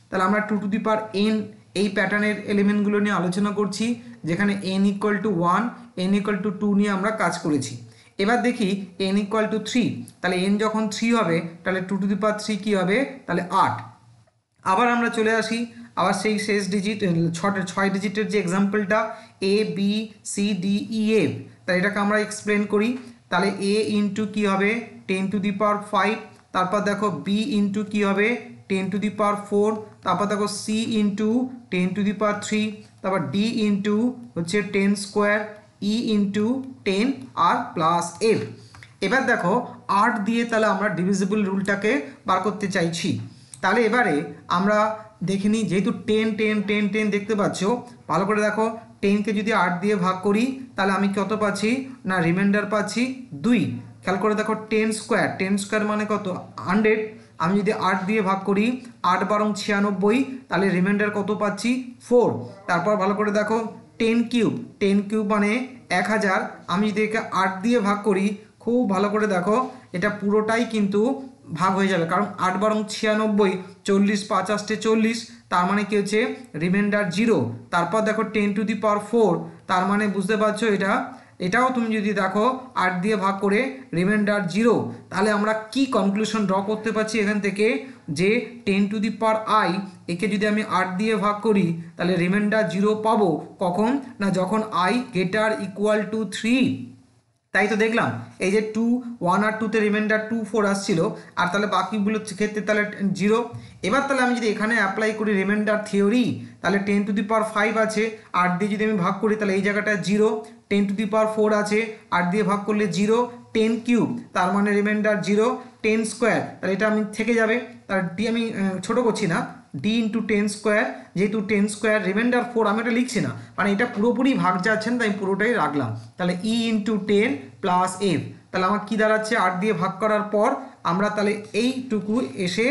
তাহলে আমরা 2 to the power n এই প্যাটার্নের এলিমেন্টগুলো নিয়ে আলোচনা করছি, যেখানে n equal to 1 n equal to 2 নিয়ে আমরা কাজ করেছি। এবার দেখি n ইকুয়াল টু 3, তাহলে n যখন 3 হবে তাহলে 2 টু দি পাওয়ার 3 কী হবে, তাহলে 8। আবার আমরা চলে আসি আবার সেই শেষ ডিজিট 6 ডিজিটের যে এক্সাম্পলটা A B C D E F, তাহলে এটাকে আমরা এক্সপ্লেন করি। তাহলে এ ইন্টু কী হবে 10 টু দি পাওয়ার 5, তারপর দেখো বি ইন্টু কী হবে 10 টু দি পাওয়ার 4, তারপর দেখো সি ইন্টু 10 টু দি পাওয়ার 3, তারপর ডি ইন্টু হচ্ছে 10 স্কোয়ার, ই ইন্টু 10 আর প্লাস এফ। এবার দেখো 8 দিয়ে তাহলে আমরা ডিভিজিবল রুলটাকে বার করতে চাইছি। তাহলে এবারে আমরা দেখে নিই, যেহেতু 10 10 10 10 দেখতে পাচ্ছ, ভালো করে দেখো 10কে যদি 8 দিয়ে ভাগ করি তাহলে আমি কত পাচ্ছি না রিমাইন্ডার পাচ্ছি 2। খেয়াল করে দেখো 10 স্কোয়ার মানে কত 100, আমি যদি 8 দিয়ে ভাগ করি 8 বারং 96, তাহলে রিমাইন্ডার কত পাচ্ছি 4। তারপর ভালো করে দেখো 10 কিউব মানে 1000, আমি যদি একে 8 দিয়ে ভাগ করি, খুব ভালো করে দেখো এটা পুরোটাই কিন্তু ভাগ হয়ে যাবে, কারণ 8 বারং 96, 40 5 আসতে 40, তার মানে কি হচ্ছে রিমাইন্ডার 0। তারপর দেখো 10 টু দি পাওয়ার 4, তার মানে বুঝতে পারছো এটাও তুমি যদি দেখো 8 দিয়ে ভাগ করে রিমাইন্ডার 0। তাহলে আমরা কি কনক্লুশন ড্র করতে পারছি এখান থেকে, যে 10 টু দি পাওয়ার i একে যদি আমি 8 দিয়ে ভাগ করি তাহলে রিমাইন্ডার 0 পাবো কখন না যখন i গ্রেটার ইকুয়াল টু 3। তাই তো দেখলাম এই যে 2 1 আর 2তে রিমাইন্ডার 2 4 আসছিল, আর তাহলে বাকিগুলোর ক্ষেত্রে তাহলে 0। এবার তাহলে আমি যদি এখানে অ্যাপ্লাই করি রিমাইন্ডার থিওরি, তাহলে 10 টু দি পাওয়ার 5 আছে, 8 দিয়ে যদি আমি ভাগ করি তাহলে এই জায়গাটা 0, 10 টু দি পাওয়ার 4 আছে, 8 দিয়ে ভাগ করলে 0, 10 কিউব তার মানে রিমাইন্ডার 0, 10 স্কোয়ার তাহলে এটা আমি থেকে যাবে, তার ডি আমি ছোটো করছি না, ডি ইন্টু 10 স্কোয়ার, যেহেতু 10 স্কোয়ার রিমাইন্ডার 4 আমি এটা লিখছি না, মানে এটা পুরোপুরি ভাগ যাচ্ছে না, তাই আমি পুরোটাই রাখলাম। তাহলে ই ইন্টু 10 প্লাস এফ, তাহলে আমার কী দাঁড়াচ্ছে 8 দিয়ে ভাগ করার পর আমরা তাহলে এইটুকু এসে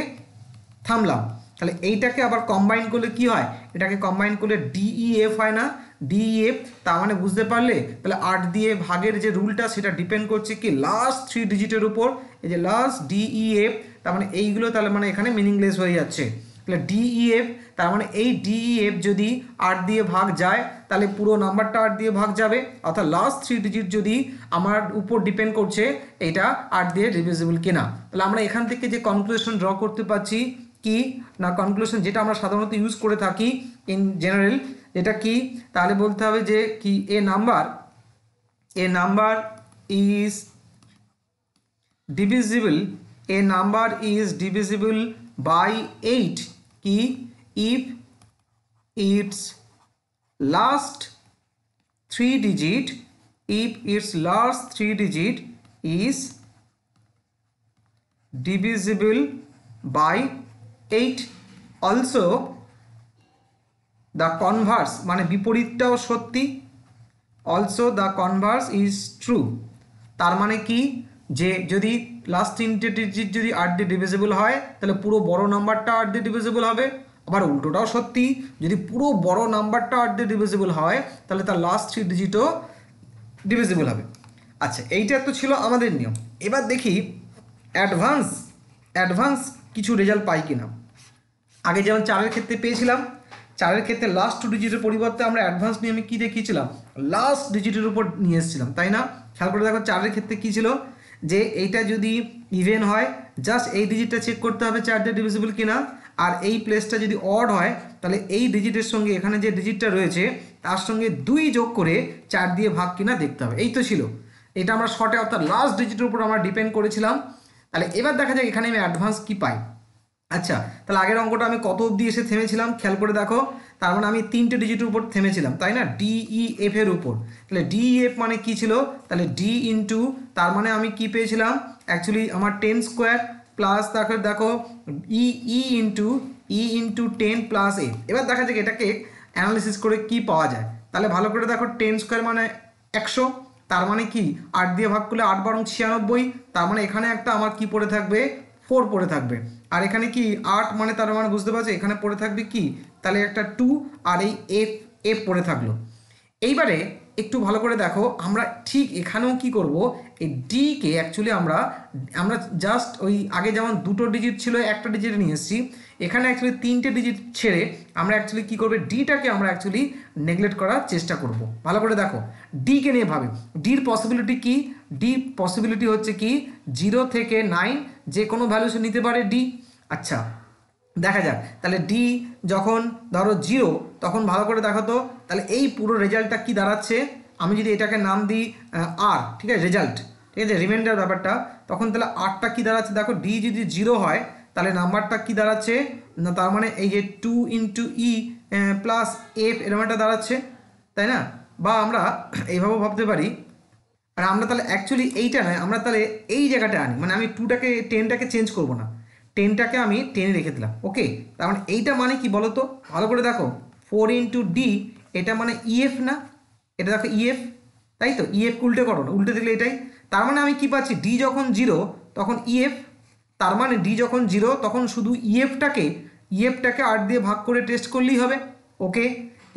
থামলাম। তাহলে এইটাকে আবার কম্বাইন করলে কি হয়, এটাকে কম্বাইন করলে ডিইএফ হয় না, ডিইএফ, তার মানে বুঝতে পারলে তাহলে 8 দিয়ে ভাগের যে রুলটা সেটা ডিপেন্ড করছে কি লাস্ট 3 ডিজিটের উপর, এই যে লাস্ট ডিইএফ, তার মানে এইগুলো তাহলে মানে এখানে মিনিংলেস হয়ে যাচ্ছে। তাহলে ডিইএফ তার মানে এই ডিইএফ যদি 8 দিয়ে ভাগ যায় তাহলে পুরো নাম্বারটা 8 দিয়ে ভাগ যাবে, অর্থাৎ লাস্ট 3 ডিজিট যদি আমার উপর ডিপেন্ড করছে এটা 8 দিয়ে ডিভিজিবল কিনা। তাহলে আমরা এখান থেকে যে কনক্লুশন ড্র করতে পারছি কি না, কনক্লুশন যেটা আমরা সাধারণত ইউজ করে থাকি ইন জেনারেল, এটা কি তাহলে বলতে হবে যে কি এ নাম্বার ইজ ডিভিজিবল by 8 কি if its last 3 digit is divisible by 8। also the converse মানে বিপরীতটাও সত্যি, also the converse is true। তার মানে কি যে যদি লাস্ট 3টে ডিজিট যদি 8 দিয়ে ডিভিজিবল হয় তাহলে পুরো বড় নাম্বারটা 8 দিয়ে ডিভিজিবল হবে, আবার উল্টোটাও সত্যি, যদি পুরো বড় নাম্বারটা 8 দিয়ে ডিভিজিবল হয় তাহলে তার লাস্ট 3 ডিজিটও ডিভিজিবল হবে। আচ্ছা, এইটা তো ছিল আমাদের নিয়ম। এবার দেখি অ্যাডভান্স কিছু রেজাল্ট পাই কিনা। আগে যেমন 4-এর ক্ষেত্রে পেয়েছিলাম, 4-এর ক্ষেত্রে লাস্ট 2 ডিজিটের পরিবর্তে আমরা অ্যাডভান্স নিয়মে কী দেখিয়েছিলাম, লাস্ট ডিজিটের উপর নিয়ে এসেছিলাম, তাই না? খেয়াল করে দেখো 4-এর ক্ষেত্রে কী ছিল, যে এইটা যদি ইভেন হয় জাস্ট এই ডিজিটটা চেক করতে হবে 4 দিয়ে ডিভিজিবল কিনা, আর এই প্লেসটা যদি অড হয় তাহলে এই ডিজিটের সঙ্গে এখানে যে ডিজিটটা রয়েছে তার সঙ্গে 2 যোগ করে 4 দিয়ে ভাগ কিনা দেখতে হবে। এই তো ছিল, এটা আমরা শর্টে অর্থাৎ লাস্ট ডিজিটের উপর আমরা ডিপেন্ড করেছিলাম। তাহলে এবার দেখা যাক এখানে আমি অ্যাডভান্স কী পাই। আচ্ছা, তাহলে আগের অঙ্কটা আমি কত অবধি এসে থেমেছিলাম খেয়াল করে দেখো, তার মানে আমি 3টে ডিজিটের উপর থেমেছিলাম, তাই না, ডিইএফ এর উপর। তাহলে ডিইএফ মানে কি ছিল, তাহলে ডি ইন্টু তার মানে আমি কি পেয়েছিলাম অ্যাকচুয়ালি আমার 10 স্কোয়ার প্লাস দেখো ই ইন্টু 10 প্লাস এ। এবার দেখা যাক এটাকে অ্যানালিসিস করে কি পাওয়া যায়। তাহলে ভালো করে দেখো 10 স্কোয়ার মানে 100, তার মানে কি 8 দিয়ে ভাগ করলে 8 বারং 96, তার মানে এখানে একটা আমার কি পড়ে থাকবে 4 পড়ে থাকবে, আর এখানে কি 8 মানে তার মানে বুঝতে পারছো এখানে পড়ে থাকবে কি তাহলে একটা 2 আর এই এফ পড়ে থাকলো। এইবারে একটু ভালো করে দেখো, আমরা ঠিক এখানেও কি করব, এই ডিকে অ্যাকচুয়ালি আমরা জাস্ট ওই আগে যেমন দুটো ডিজিট ছিল একটা ডিজিটে নিয়ে এসেছি, এখানে অ্যাকচুয়ালি তিনটে ডিজিট ছেড়ে আমরা অ্যাকচুয়ালি কী করবে, ডিটাকে আমরা অ্যাকচুয়ালি নেগলেক্ট করার চেষ্টা করব। ভালো করে দেখো, ডিকে নিয়ে ভাবে, ডির পসিবিলিটি কি, ডি পসিবিলিটি হচ্ছে কি 0 থেকে 9 যে কোনো ভ্যালু সে নিতে পারে ডি। আচ্ছা দেখা যাক, তাহলে ডি যখন ধরো 0 তখন ভালো করে দেখো তো, তাহলে এই পুরো রেজাল্টটা কি দাঁড়াচ্ছে, আমি যদি এটাকে নাম দিই আর, ঠিক আছে, রেজাল্ট, ঠিক আছে, রিমাইন্ডার ব্যাপারটা, তখন তাহলে আরটা কি দাঁড়াচ্ছে দেখো, ডি যদি 0 হয় তাহলে নাম্বারটা কি দাঁড়াচ্ছে না, তার মানে এই যে 2 ইন্টু ই প্লাস এফ এরকম একটা দাঁড়াচ্ছে, তাই না? বা আমরা এইভাবেও ভাবতে পারি, আর আমরা তাহলে অ্যাকচুয়ালি এইটা নয়, আমরা তাহলে এই জায়গাটা আনি, মানে আমি 2টাকে 10টাকে চেঞ্জ করব না, 10টাকে আমি 10 রেখে দিলাম। ওকে, তার মানে এইটা মানে কি বলো তো, ভালো করে দেখো, 4 ইন্টু ডি, এটা মানে ইএফ না, এটা দেখো ইএফ, তাই তো, ইএফ উল্টে করো না, উল্টে দিলে এটাই, তার মানে আমি কি পাচ্ছি, ডি যখন 0 তখন ইএফ, তার মানে ডি যখন 0 তখন শুধু ইএফটাকে 8 দিয়ে ভাগ করে টেস্ট করলেই হবে। ওকে,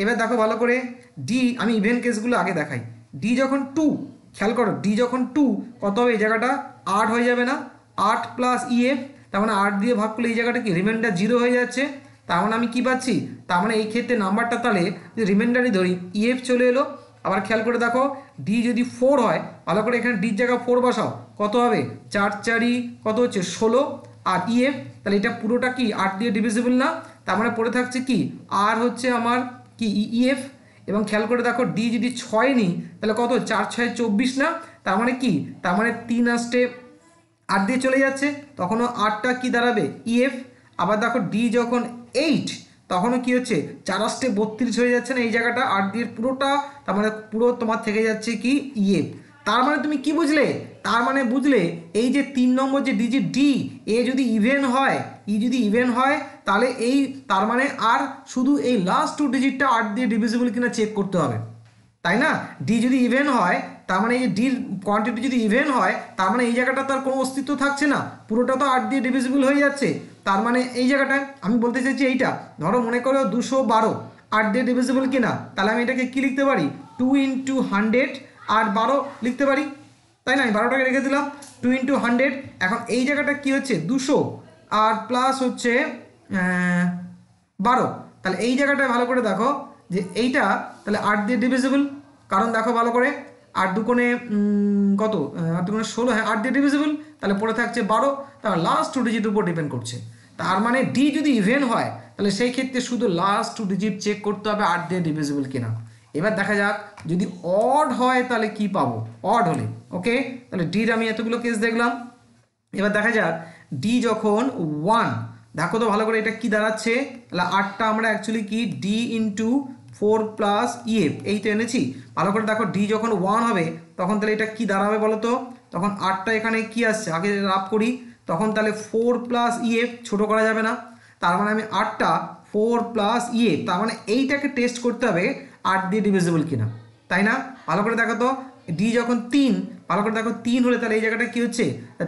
এবার দেখো ভালো করে, ডি আমি ইভেন্ট কেসগুলো আগে দেখাই, ডি যখন 2, খেয়াল করো, ডি যখন 2 কত হবে, এই জায়গাটা 8 হয়ে যাবে না, 8 প্লাস ইএফ, তার মানে 8 দিয়ে ভাগ করলে এই জায়গাটা কি রিমাইন্ডার 0 হয়ে যাচ্ছে, তার মানে আমি কি পাচ্ছি, তার মানে এই ক্ষেত্রে নাম্বারটা তাহলে যদি রিমাইন্ডারই ধরি ইএফ চলে এলো। আবার খেয়াল করে দেখো, ডি যদি 4 হয়, ভালো করে এখানে ডির জায়গা 4 বসাও, কত হবে, 4 4 কত হচ্ছে 16, আর ইএফ তাহলে এটা পুরোটা কি 8 দিয়ে ডিভিজিবল না, তার মানে পড়ে থাকছে কি আর হচ্ছে আমার কি ইএফ। এবং খেয়াল করে দেখো, ডি যদি 6 নিই তাহলে কত, 4 6 24 না, তার মানে কি, তার মানে 3 আসতে 8 দিয়ে চলে যাচ্ছে, তখনও 8টা কি দাঁড়াবে ইএফ। আবার দেখো ডি যখন 8 তখনও কি হচ্ছে, 4 আসতে 32 হয়ে যাচ্ছে না এই জায়গাটা, 8 দিয়ে পুরোটা, তার মানে পুরো তোমার থেকে যাচ্ছে কি ইএফ। তার মানে তুমি কি বুঝলে, তার মানে বুঝলে এই যে 3 নম্বর যে ডিজিট ডি, এ যদি ইভেন হয়, যদি ইভেন হয় তাহলে এই, তার মানে আর শুধু এই লাস্ট 2 ডিজিটটা 8 দিয়ে ডিভিজিবল কিনা চেক করতে হবে, তাই না? ডি যদি ইভেন হয় তার মানে এই যে ডির কোয়ান্টিটি যদি ইভেন হয়, তার মানে এই জায়গাটা তার কোনো অস্তিত্ব থাকছে না, পুরোটা তো 8 দিয়ে ডিভিজিবল হয়ে যাচ্ছে, তার মানে এই জায়গাটায় আমি বলতে চাইছি এইটা, ধরো মনে করো 212 8 দিয়ে ডিভিজিবল কিনা, তাহলে আমি এটাকে কি লিখতে পারি, 2 ইন্টু 100 আর 12 লিখতে পারি, তাই না? আমি 12টাকে রেখে দিলাম, 2 ইন্টু 100, এখন এই জায়গাটা কি হচ্ছে 200 আর প্লাস হচ্ছে 12, তাহলে এই জায়গাটায় ভালো করে দেখো যে এইটা তাহলে 8 দিয়ে ডিভিজিবল, কারণ দেখো ভালো করে 8 দুকোণে কত, 8 দুকোণে 16, হ্যাঁ 8 দিয়ে ডিভিজিবল, তাহলে পড়ে থাকছে 12, তার লাস্ট 2 ডিজিটের উপর ডিপেন্ড করছে, তার মানে ডি যদি ইভেন হয় তাহলে সেই ক্ষেত্রে শুধু লাস্ট 2 ডিজিট চেক করতে হবে 8 দিয়ে ডিভিজিবল কিনা। এবার দেখা যাক যদি অড হয় তাহলে কি পাবো, অড হলে। ওকে, তাহলে ডির আমি এতগুলো কেস দেখলাম, এবার দেখা যাক ডি যখন 1, দেখো তো ভালো করে এটা কি দাঁড়াচ্ছে, তাহলে 8টা আমরা অ্যাকচুয়ালি কি ডি ইন্টু 4 প্লাস ইএফ এই তো এনেছি, ভালো করে দেখো ডি যখন 1 হবে তখন তাহলে এটা কি দাঁড়াবে বলো তো, তখন 8টা এখানে কি আসছে আগে রাফ করি, তখন তাহলে 4 প্লাস ইএফ, ছোটো করা যাবে না, তার মানে আমি 8টা 4 প্লাস ইএফ, তার মানে এইটাকে টেস্ট করতে হবে 8 দিয়ে ডিভিজিবল কিনা, তাই না? ভালো করে দেখো তো, ডি যখন 3, ভালো করে দেখো 3 হলে তাহলে এই জায়গাটা কি হচ্ছে,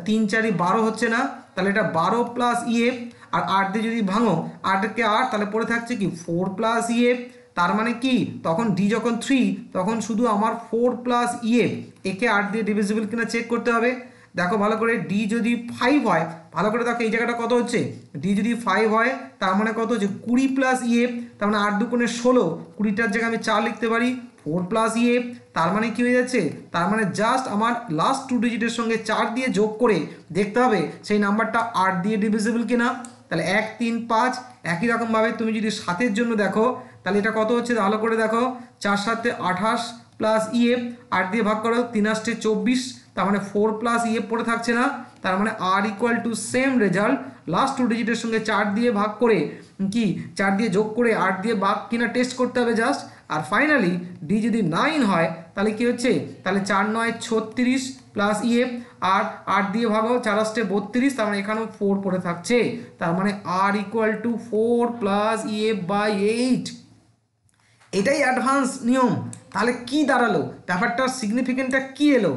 3 4 12 হচ্ছে না, তাহলে এটা 12 প্লাস ইএফ, আর 8 দিয়ে যদি ভাঙো 8কে 8, তাহলে পড়ে থাকছে কি 4 প্লাস ইএফ, তার মানে কি তখন ডি যখন 3 তখন শুধু আমার 4 প্লাস ইএফ, একে 8 দিয়ে ডিভিজিবল কিনা চেক করতে হবে। দেখো ভালো করে ডি যদি 5 হয়, ভালো করে দেখো এই জায়গাটা কত হচ্ছে, ডি যদি 5 হয় তার মানে কত হচ্ছে 20 প্লাস ইএফ, তার মানে 8 দুগুণে 16, 20টার জায়গায় আমি 4 লিখতে পারি, 4 প্লাস ইএফ, তার মানে কি হয়ে যাচ্ছে, তার মানে জাস্ট আমার লাস্ট 2 ডিজিটের সঙ্গে 4 দিয়ে যোগ করে দেখতে হবে সেই নাম্বারটা 8 দিয়ে ডিভিজিবল কিনা, তাহলে 1 3 5। একই রকমভাবে তুমি যদি 7-এর জন্য দেখো তাহলে এটা কত হচ্ছে, ভালো করে দেখো 4 7 28 প্লাস ইএফ, 8 দিয়ে ভাগ করো 3 8 24, তার মানে 4 প্লাস ইএফ পড়ে থাকছে না, তার মানে R equal to same result, last 2 ডিজিটের সঙ্গে 4 দিয়ে ভাগ করে কি 4 দিয়ে যোগ করে 8 দিয়ে ভাগ কিনা টেস্ট করতে হবে জাস্ট। আর ফাইনালি ডি যদি 9 হয় তাহলে কি হচ্ছে, তাহলে 4 9 36 প্লাস ইএফ, আর 8 দিয়ে ভাগো 4 8 32, তার মানে এখানেও 4 পড়ে থাকছে, তার মানে R equal to 4 plus EF by 8। এটাই অ্যাডভান্স নিয়ম। তাহলে কি দাঁড়ালো, ব্যাপারটার সিগনিফিকেন্টটা কি এলো,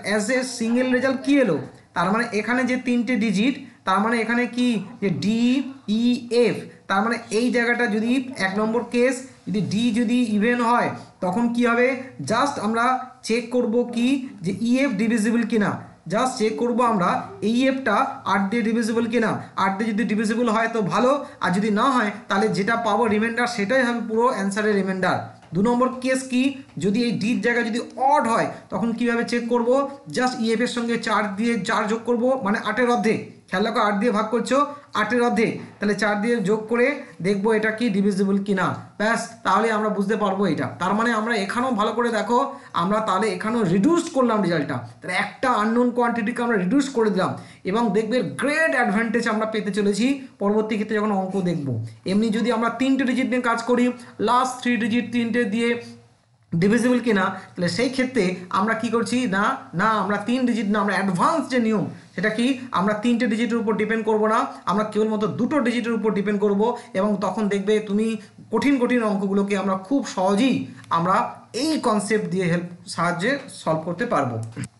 অ্যাজ এ সিঙ্গেল রেজাল্ট কি এলো, তার মানে এখানে যে 3টে ডিজিট, তার মানে এখানে কি যে ডি ই এফ, তার মানে এই জায়গাটা যদি 1 নম্বর কেস যদি ডি যদি ইভেন হয় তখন কি হবে, জাস্ট আমরা চেক করব কি যে ইএফ ডিভিজিবল কিনা, জাস্ট চেক করব আমরা এইএফটা 8 দিয়ে ডিভিজিবল কিনা। 8 দিয়ে যদি ডিভিজিবল হয় তো ভালো, আর যদি না হয় তাহলে যেটা পাবো রিমাইন্ডার সেটাই হবে পুরো অ্যান্সারের রিমাইন্ডার। 2 নম্বর কেস কি, যদি এই ডির জায়গায় যদি অড হয় তখন কিভাবে চেক করব, জাস্ট ইএফ এর সঙ্গে 4 দিয়ে 4 যোগ করব, মানে 8-এর অর্ধেক, খেয়াল রাখো 8 দিয়ে ভাগ করছো 8-এর অর্ধেক, তাহলে 4 দিয়ে যোগ করে দেখবো এটা কি ডিভিজিবল কিনা, ব্যাস তাহলে আমরা বুঝতে পারবো এটা। তার মানে আমরা এখানেও ভালো করে দেখো, আমরা তাহলে এখানেও রিডিউস করলাম রেজাল্টটা, তাহলে একটা আননোন কোয়ান্টিটিকে আমরা রিডিউস করে দিলাম এবং দেখবে গ্রেট অ্যাডভান্টেজ আমরা পেতে চলেছি পরবর্তী ক্ষেত্রে যখন অঙ্ক দেখব। এমনি যদি আমরা 3টে ডিজিট নিয়ে কাজ করি, লাস্ট 3 ডিজিট 3টে দিয়ে ডিভিজিবল কিনা, তাহলে সেই ক্ষেত্রে আমরা কি করছি না না আমরা 3 ডিজিট না, আমরা অ্যাডভান্স যে নিয়ম সেটা কি, আমরা 3টে ডিজিটের উপর ডিপেন্ড করব না, আমরা কেবলমাত্র 2টো ডিজিটের উপর ডিপেন্ড করব এবং তখন দেখবে তুমি কঠিন কঠিন অঙ্কগুলোকে আমরা খুব সহজেই আমরা এই কনসেপ্ট দিয়ে সাহায্যে সলভ করতে পারবো।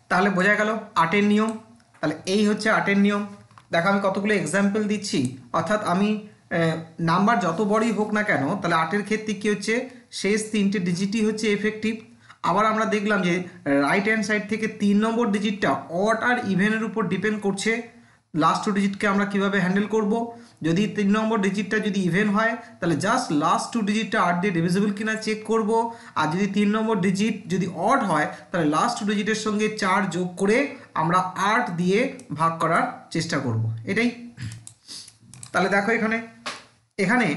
তাহলে বোঝা গেল 8-এর নিয়ম। তাহলে এই হচ্ছে 8-এর নিয়ম। দেখো আমি কতগুলো এক্সাম্পল দিচ্ছি, অর্থাৎ আমি নাম্বার যত বড়ই হোক না কেন, তাহলে 8-এর ক্ষেত্রে কী হচ্ছে, শেষ 3টে ডিজিটই হচ্ছে এফেক্টিভ। আবার আমরা দেখলাম যে রাইট হ্যান্ড সাইড থেকে 3 নম্বর ডিজিটটা অড আর ইভেনের উপর ডিপেন্ড করছে। লাস্ট 2 ডিজিটকে আমরা কিভাবে হ্যান্ডেল করব, যদি 3 নম্বর ডিজিটটা যদি ইভেন হয় তাহলে জাস্ট লাস্ট 2 ডিজিটটা 8 দিয়ে ডিভিজিবল কিনা চেক করব, আর যদি 3 নম্বর ডিজিট যদি অড হয় তাহলে লাস্ট 2 ডিজিটের সঙ্গে 4 যোগ করে আমরা 8 দিয়ে ভাগ করার চেষ্টা করব, এটাই। তাহলে দেখো এখানে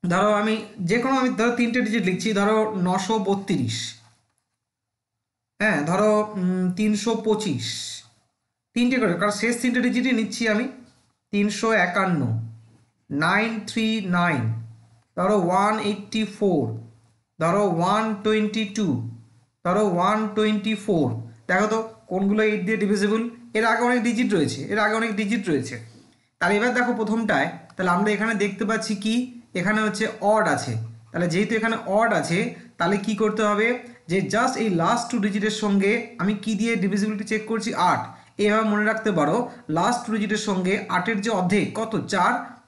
ধরো আমি যে কোনো আমি ধরো 3টে ডিজিট লিখছি, ধরো 932, হ্যাঁ ধরো 325, 3টে করে, কারণ শেষ 3টে ডিজিটই নিচ্ছি আমি। 351, 939, ধরো 184, ধরো 122, ধরো 124। দেখো তো কোনগুলো 8 দিয়ে ডিভিজিবল, এর আগে অনেক ডিজিট রয়েছে, তাহলে এবার দেখো প্রথমটায়, তাহলে আমরা এখানে দেখতে পাচ্ছি কি এখানে হচ্ছে অড আছে, তাহলে যেহেতু এখানে অড আছে তাহলে কি করতে হবে যে জাস্ট এই লাস্ট 2 ডিজিটের সঙ্গে আমি কি দিয়ে ডিভিজিবিলিটি চেক করছি, 8। এভাবে মনে রাখতে পারো লাস্ট 2 ডিজিটের সঙ্গে 8-এর যে অর্ধেক কত,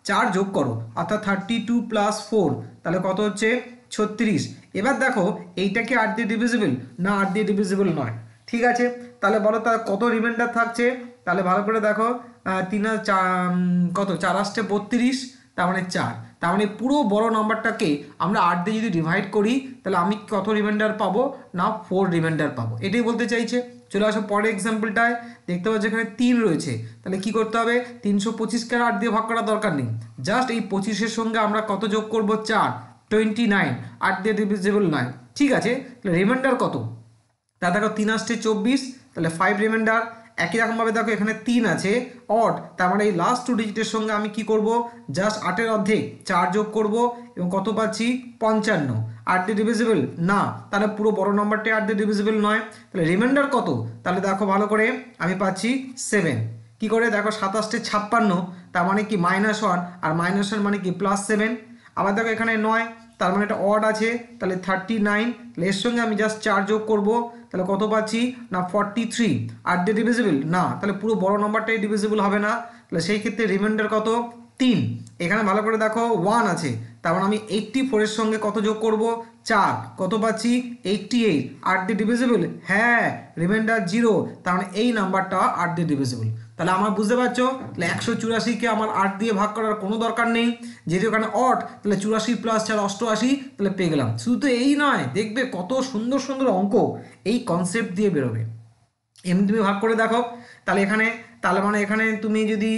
4 যোগ করো, অর্থাৎ 32 + 4, তাহলে কত হচ্ছে 36। এবার দেখো এইটা কি 8 দিয়ে ডিভিজিবল না, 8 দিয়ে ডিভিজিবল নয়, ঠিক আছে। তাহলে বলো তার কত রিমাইন্ডার থাকছে, তাহলে ভালো করে দেখো 3 কত 4 × 8 = 32, তার মানে 4, তার মানে পুরো বড় নাম্বারটাকে আমরা 8 দিয়ে যদি ডিভাইড করি তাহলে আমি কত রিমাইন্ডার পাবো না, 4 রিমাইন্ডার পাবো, এটাই বলতে চাইছে। চলে আসো পরের এক্সাম্পলটায়, দেখতে পাচ্ছ এখানে 3 রয়েছে, তাহলে কি করতে হবে, 325কে 8 দিয়ে ভাগ করার দরকার নেই, জাস্ট এই 25-এর সঙ্গে আমরা কত যোগ করব, 4, 29, 8 দিয়ে ডিভিজিবল নয়, ঠিক আছে। তাহলে রিমাইন্ডার কত, তা দেখো 3 × 8 = 24, তাহলে 5 রিমাইন্ডার। একই রকমভাবে দেখো এখানে 3 আছে অড, তার মানে এই লাস্ট 2 ডিজিটের সঙ্গে আমি কি করব, জাস্ট 8-এর অর্ধেক 4 যোগ করব এবং কত পাচ্ছি 55, 8 দিয়ে ডিভিজিবল না, তাহলে পুরো বড় নাম্বারটা 8 দিয়ে ডিভিজিবল নয়, তাহলে রিমাইন্ডার কত, তাহলে দেখো ভালো করে আমি পাচ্ছি 7। কি করে দেখো 27 × 56, তার মানে কি -1, আর -1 মানে কি +7। আবার দেখো এখানে 9, তার মানে এটা অড আছে, তাহলে 39, এর সঙ্গে আমি জাস্ট 4 যোগ করব, তাহলে কত পাচ্ছি না 43, 8 দিয়ে ডিভিজিবল না, তাহলে পুরো বড় নাম্বারটাই ডিভিজিবল হবে না, তাহলে সেই ক্ষেত্রে রিমাইন্ডার কত 3। এখানে ভালো করে দেখো 1 আছে, তার মানে আমি 84-এর সঙ্গে কত যোগ করব, 4, কত পাচ্ছি 88, 8 দিয়ে ডিভিজিবল, হ্যাঁ রিমাইন্ডার 0, তার মানে এই নাম্বারটা 8 দিয়ে ডিভিজিবল। তাহলে আমার বুঝতে পারছো, তাহলে 184-কে আমার 8 দিয়ে ভাগ করার কোনো দরকার নেই, যেহেতু ওখানে অড, তাহলে 84 + 4 88, তাহলে পেয়ে গেলাম। শুধু তো এই নয়, দেখবে কত সুন্দর সুন্দর অঙ্ক এই কনসেপ্ট দিয়ে বেরোবে। এমনি তুমি ভাগ করে দেখো, তাহলে মানে এখানে তুমি যদি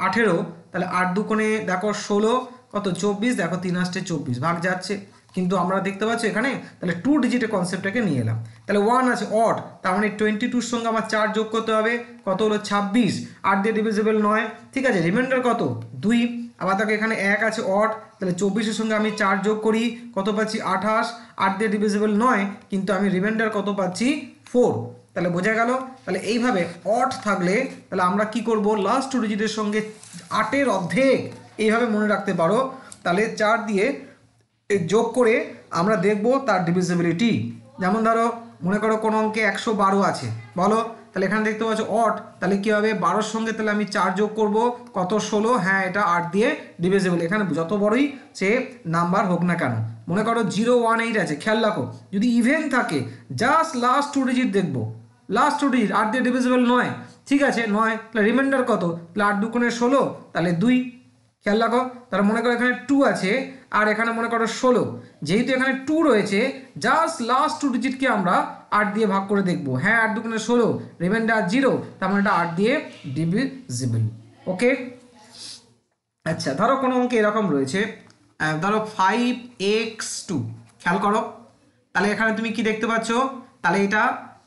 18, তাহলে 8 × 2 দেখো 16, কত 24, দেখো 3 × 8 = 24, ভাগ যাচ্ছে, কিন্তু আমরা দেখতে পাচ্ছি এখানে তাহলে 2 ডিজিটের কনসেপ্টটাকে নিয়ে এলাম। তাহলে 1 আছে অড, তার মানে 22-র সঙ্গে আমার 4 যোগ করতে হবে, কত হলো 26, 8 দিয়ে ডিভিজিবল নয়, ঠিক আছে। রিমাইন্ডার কত 2। আবার দেখো এখানে 1 আছে অড, তাহলে 24-এর সঙ্গে আমি 4 যোগ করি, কত পাচ্ছি 28, 8 দিয়ে ডিভিজিবল নয়, কিন্তু আমি রিমাইন্ডার কত পাচ্ছি 4। তাহলে বোঝা গেল। তাহলে এইভাবে অড থাকলে তাহলে আমরা কি করব, লাস্ট 2 ডিজিটের সঙ্গে 8-এর অর্ধেক এইভাবে মনে রাখতে পারো, তাহলে 4 দিয়ে যোগ করে আমরা দেখব তার ডিভিজিবিলিটি। যেমন ধরো মনে করো কোনো অঙ্কে 112 আছে, বলো তাহলে এখানে দেখতে পাচ্ছ অড, তাহলে কি হবে 12 সঙ্গে তাহলে আমি 4 যোগ করব কত 16, হ্যাঁ এটা 8 দিয়ে ডিভিজিবল। এখানে যত বড়ই সে নাম্বার হোক না কেন, মনে করো 0 1 8 আছে, খেয়াল রাখো যদি ইভেন থাকে জাস্ট লাস্ট 2 ডিজিট দেখবো, লাস্ট 2 ডিজিট 8 দিয়ে ডিভিজিবল নয়, ঠিক আছে নয়, তাহলে রিমাইন্ডার কত, তাহলে 8 2 16, তাহলে 2, খেয়াল রাখো। তাহলে মনে করো এখানে 2 আছে আর এখানে মনে করো 16, যেহেতু এখানে 2 রয়েছে জাস্ট লাস্ট 2 ডিজিটকে আমরা 8 দিয়ে ভাগ করে দেখব, হ্যাঁ 8 2 16, রিমাইন্ডার 0, তার মানে এটা 8 দিয়ে ডিভিজিবল। ওকে, আচ্ছা ধরো কোনো অঙ্কে এরকম রয়েছে, ধরো 5x2, খেয়াল করো, তাহলে এখানে তুমি কি দেখতে পাচ্ছ, তাহলে এটা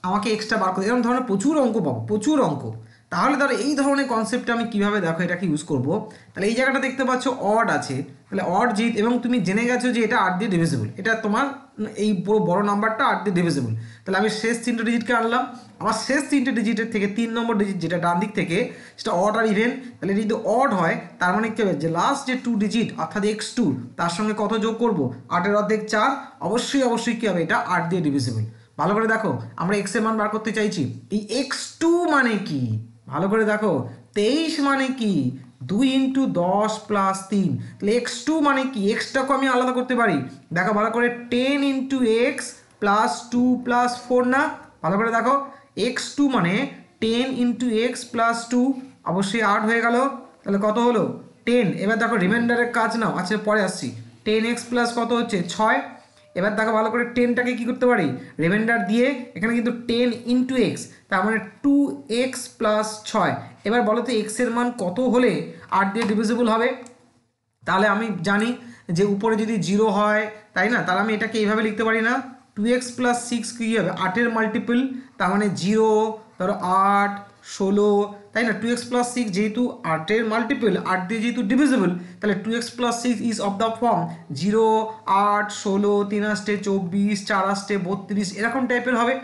আমাকে এক্সট্রা বার করতে, এরকম ধরনের প্রচুর অঙ্ক পাবো, প্রচুর অঙ্ক। তাহলে ধরো এই ধরনের কনসেপ্টটা আমি কিভাবে দেখো এটাকে ইউজ করব, তাহলে এই জায়গাটা দেখতে পাচ্ছ অড আছে, তাহলে অড জিত, এবং তুমি জেনে গেছো যে এটা 8 দিয়ে ডিভিজিবল, এটা তোমার এই পুরো বড় নাম্বারটা 8 দিয়ে ডিভিজিবল। তাহলে আমি শেষ 3টে ডিজিটকে আনলাম, আমার শেষ 3টে ডিজিটের থেকে 3 নম্বর ডিজিট যেটা ডান দিক থেকে সেটা অড আর ইভেন, তাহলে যদি অড হয় তার মানে কি হবে যে লাস্ট যে 2 ডিজিট অর্থাৎ x2 তার সঙ্গে কত যোগ করব, 8 এর অর্ধেক 4, অবশ্যই কি হবে এটা 8 দিয়ে ডিভিজিবল। ভালো করে দেখো আমরা x এর মান বার করতে চাইছি, এই x2 মানে কি, ভালো করে দেখো 23 মানে কি 2 × 10 + 3, তাহলে x2 মানে কি, xটাকে আমি আলাদা করতে পারি, দেখো ভালো করে 10 × x + 2 + 4 না, ভালো করে দেখো x2 মানে 10 × x + 2, অবশ্যই 8 হয়ে গেল, তাহলে কত হলো 10। এবার দেখো রিমাইন্ডারের কাজ নাও, আচ্ছা পরে আসছি, 10x প্লাস কত হচ্ছে 6, এবার দেখো ভালো করে 10টাকে কি করতে পারি রিমাইন্ডার দিয়ে, এখানে কিন্তু 10 × x, তার মানে 2x + 6। এবার বলো তো x এর মান কত হলে 8 দিয়ে ডিভিজিবল হবে, তাহলে আমি জানি যে উপরে যদি 0 হয় তাই না, তাহলে আমি এটাকে এইভাবে লিখতে পারি না, 2x + 6 কী হবে 8-এর মাল্টিপল, তার মানে 0, ধরো 8 16, তাই না, 2x + 6 যেহেতু 8-এর মাল্টিপল, 8 দিয়ে যেহেতু ডিভিজিবল, তাহলে 2x + 6 is of the form 0 8 16 3 8 24 4 8 32, এরকম টাইপের হবে।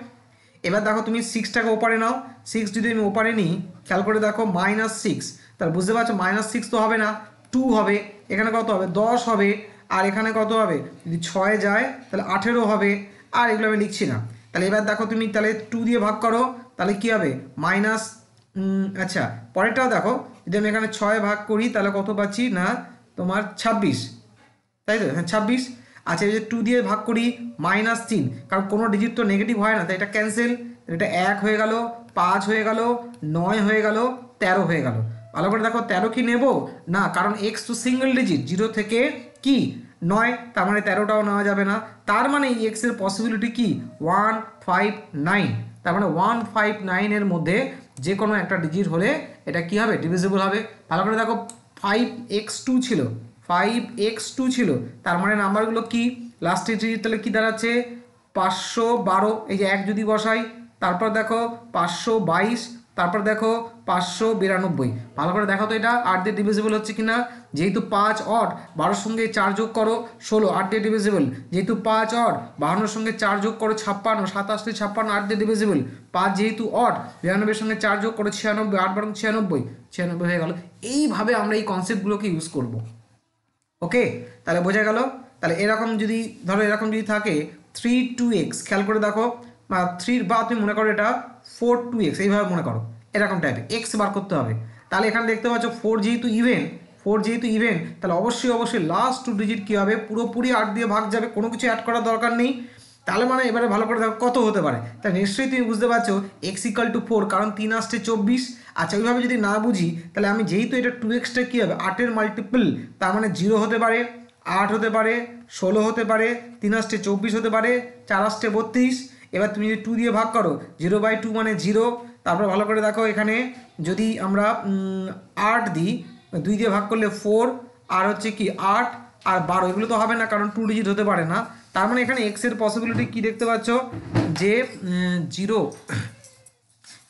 এবার দেখো তুমি 6টাকে ওপারে নাও, 6 যদি আমি ওপারে নিই, খেয়াল করে দেখো -6, তাহলে বুঝতে পারছো -6 তো হবে না, 2 হবে, এখানে কত হবে 10 হবে, আর এখানে কত হবে যদি 6 যায় তাহলে 18 হবে, আর এগুলো আমি লিখছি না। তাহলে এবার দেখো তুমি তাহলে 2 দিয়ে ভাগ করো, তাহলে কি হবে মাইনাস, আচ্ছা পরেরটাও দেখো, যদি আমি এখানে 6 ভাগ করি তাহলে কত পাচ্ছি না তোমার 26, তাই তো, হ্যাঁ 26। আচ্ছা এই যে 2 দিয়ে ভাগ করি -3, কারণ কোনো ডিজিট তো নেগেটিভ হয় না, তাই এটা ক্যান্সেল, এটা 1 হয়ে গেল, 5 হয়ে গেল, 9 হয়ে গেল, 13 হয়ে গেল। ভালো করে দেখো 13 কি নেব না, কারণ x তো সিঙ্গেল ডিজিট, 0 থেকে কি 9, তার মানে 13টাও নেওয়া যাবে না, তার মানে এই x এর পসিবিলিটি কি 159, তার মানে 159 এর মধ্যে যে কোনো একটা ডিজিট হলে এটা কি হবে ডিভিজিবল হবে। ভালো করে দেখো 5x2 ছিল, 5x2 ছিল, তার মানে নাম্বারগুলো কি লাস্টের ডিজিট তাহলে কি দাঁড়াচ্ছে 512, এই যে 1 যদি বসাই, তারপর দেখো 522, তারপর দেখো 592। ভালো করে দেখো তো এটা 8 দিয়ে ডিভিজিবল হচ্ছে কিনা, যেহেতু 5 অড 12 সঙ্গে 4 যোগ করো 16, 8 দিয়ে ডিভিজিবল, যেহেতু 5 অড 52 সঙ্গে 4 যোগ করো 56, 27 56 8 দিয়ে ডিভিজিবল, 5 যেহেতু অড 92 সঙ্গে 4 যোগ করো 96, 8 12 96, 96 হয়ে গেল। এইভাবে আমরা এই কনসেপ্টগুলোকে ইউজ করব। ওকে, তাহলে বোঝা গেল। তাহলে এরকম যদি ধরো এরকম যদি থাকে 3 2x, খেয়াল করে দেখো, বা 3 বা তুমি মনে করো এটা 4 2x, এইভাবে মনে করো এরকম টাইপের x বার করতে হবে। তাহলে এখানে দেখতে পাচ্ছ 4 যেহেতু ইভেন, তাহলে অবশ্যই লাস্ট 2 ডিজিট কী হবে পুরোপুরি 8 দিয়ে ভাগ যাবে, কোনো কিছু অ্যাড করার দরকার নেই। তাহলে মানে এবারে ভালো করে দেখো কত হতে পারে, তাই নিশ্চয়ই তুমি বুঝতে পারছো x = 4, কারণ 3 আসছে 24। আচ্ছা ওইভাবে যদি না বুঝি তাহলে আমি যেহেতু এটা 2xটা কী হবে 8-এর মাল্টিপল, তার মানে 0 হতে পারে, 8 হতে পারে, 16 হতে পারে, 3 আসছে 24 হতে পারে, 4 আসছে 32। এবার তুমি যদি 2 দিয়ে ভাগ করো 0/2 মানে 0, তারপর ভালো করে দেখো এখানে যদি আমরা 8 দিই, 2 দিয়ে ভাগ করলে 4, আর হচ্ছে কি 8 আর 12, এগুলো তো হবে না কারণ 2 ডিজিট হতে পারে না, তার মানে এখানে x এর পসিবিলিটি কি দেখতে পাচ্ছ যে 0,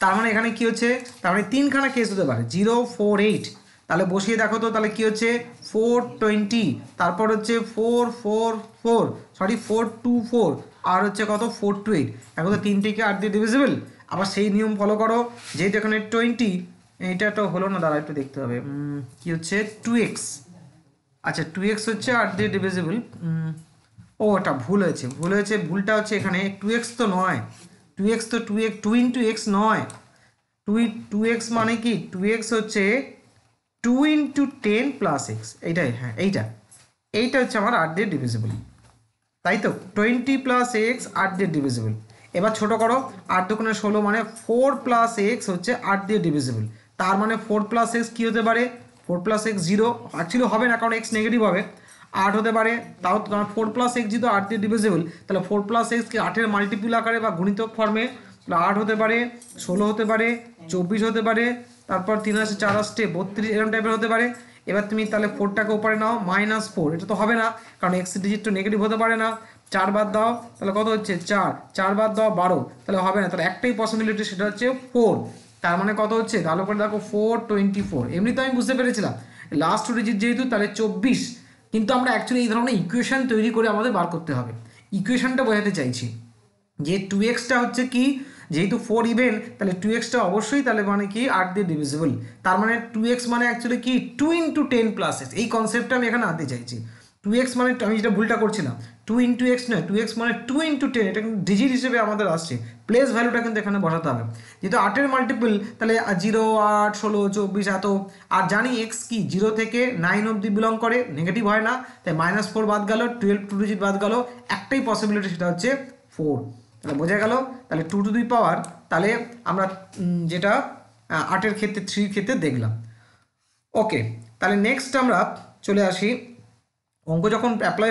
তার মানে এখানে কি হচ্ছে, তার মানে 3খানা কেস হতে পারে 0 4 8, তাহলে বসিয়ে দেখো তো, তাহলে কি হচ্ছে 420, তারপর হচ্ছে 424, আর হচ্ছে কত 428, এখন তো 3টিকে 8 দিয়ে ডিভিজিবল। আবার সেই নিয়ম ফলো করো, যেহেতু এখানে 20, এটা তো হলো না, দাঁড়া একটু দেখতে হবে কি হচ্ছে 2x, আচ্ছা 2x হচ্ছে 8 দিয়ে ডিভিজিবল, ও এটা ভুল হয়েছে, ভুলটা হচ্ছে এখানে 2x তো নয়, 2x তো 2 × x নয়, টু এক্স মানে কি 2x হচ্ছে 2 × 10 + x, এইটাই, হ্যাঁ এইটা হচ্ছে আমার 8 দিয়ে ডিভিজিবল, তাই তো 20 + x 8 দিয়ে ডিভিজিবল। এবার ছোট করো, 8 দুগুণে 16 মানে 4 + x হচ্ছে 8 দিয়ে ডিভিজিবল। তার মানে 4 + x কী হতে পারে, 4 + x 0, অ্যাকচুয়ালি হবে না কারণ x নেগেটিভ হবে, 8 হতে পারে, তাও 4 + x যেহেতু 8 দিয়ে ডিভিজিবল, তাহলে 4 + x কি 8-এর মাল্টিপুল আকারে বা গুণিতক ফর্মে, তাহলে 8 হতে পারে, 16 হতে পারে, 24 হতে পারে, তারপর 3 আসে 4 আসছে 32, এরকম টাইপের হতে পারে। এবার তুমি তাহলে 4টাকে উপরে নাও, -4, এটা তো হবে না কারণ এক্স ডিজিট তো নেগেটিভ হতে পারে না। 4 বাদ দাও, তাহলে কত হচ্ছে 4 বাদ দাও 12, তাহলে হবে না, তাহলে একটাই পসিবিলিটি, সেটা হচ্ছে 4। তার মানে কত হচ্ছে, ভালো করে দেখো 424, এমনি তো আমি বুঝতে পেরেছিলাম লাস্ট ডিজিট যেহেতু, তাহলে 24, কিন্তু আমরা অ্যাকচুয়ালি এই ধরনের ইকুয়েশন তৈরি করে আমাদের বার করতে হবে। ইকুয়েশনটা বোঝাতে চাইছি যে 2xটা হচ্ছে কি, যেহেতু 4 ইভেন, তাহলে 2xটা অবশ্যই তাহলে মানে কি 8 দিয়ে ডিভিজিবল। তার মানে 2x মানে অ্যাকচুয়ালি কি 2 × 10 + x, এই কনসেপ্টটা আমি এখানে আনতে চাইছি। 2x মানে, আমি যেটা ভুলটা করছিলাম, 2 × x নয়, 2x মানে 2 × 10, এটা কিন্তু ডিজিট হিসেবে আমাদের আসছে, প্লেস ভ্যালুটা কিন্তু এখানে বসাতে হবে। যেহেতু 8-এর মাল্টিপল, তাহলে 0, 8, 16, 24 এত, আর জানি x কি 0 থেকে 9 অবধি বিলং করে, নেগেটিভ হয় না, তাই -4 বাদ গেল, 12 টু ডিজিট বাদ গেল, একটাই পসিবিলিটি, সেটা হচ্ছে 4। তাহলে বোঝা গেল, তাহলে 2 টু দি পাওয়ার, তাহলে আমরা যেটা 8-এর ক্ষেত্রে 3-র ক্ষেত্রে দেখলাম। ওকে, তাহলে নেক্সট আমরা চলে আসি, অঙ্ক যখন অ্যাপ্লাই